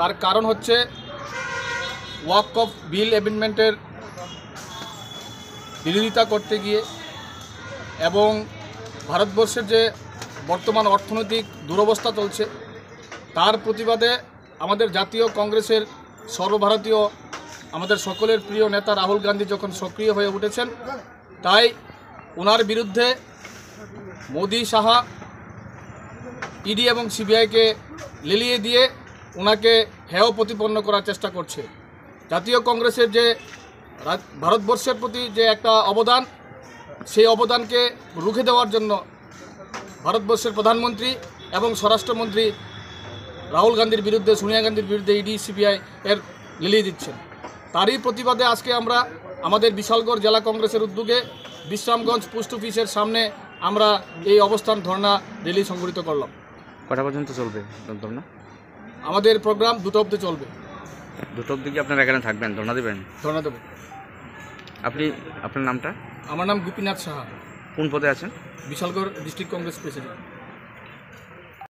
তার কারণ হচ্ছে ওয়াকফ বিল অ্যামেন্ডমেন্টের বিরোধিতা করতে গিয়ে এবং ভারতবর্ষের যে বর্তমান অর্থনৈতিক দুরবস্থা চলছে তার প্রতিবাদে আমাদের জাতীয় কংগ্রেসের সর্বভারতীয় আমাদের সকলের প্রিয় নেতা রাহুল গান্ধী যখন সক্রিয় হয়ে উঠেছেন, তাই ওনার বিরুদ্ধে মোদি সাহা ইডি এবং সিবিআইকে লেলিয়ে দিয়ে ওনাকে হেয় প্রতিপন্ন করার চেষ্টা করছে। জাতীয় কংগ্রেসের যে ভারতবর্ষের প্রতি যে একটা অবদান, সেই অবদানকে রুখে দেওয়ার জন্য ভারতবর্ষের প্রধানমন্ত্রী এবং স্বরাষ্ট্রমন্ত্রী রাহুল গান্ধীর বিরুদ্ধে, সোনিয়া গান্ধীর বিরুদ্ধে ইডি সিবিআই এর লেলিয়ে দিচ্ছেন। তারই প্রতিবাদে আজকে আমরা আমাদের বিশালগড় জেলা কংগ্রেসের উদ্যোগে বিশ্রামগঞ্জ পোস্ট অফিসের সামনে আমরা এই অবস্থান ধর্ণা র্যালি সংগঠিত করলাম। কটা পর্যন্ত চলবে ধর্ণা? আমাদের প্রোগ্রাম 2টা অবধি চলবে। 2টা অবধি কি আপনারা এখানে থাকবেন, ধর্ণা দেবেন? ধর্ণা দেব। আপনার নামটা? আমার নাম গোপীনাথ সাহা। কোন পদে আছেন? Bishalgarh district Congress president.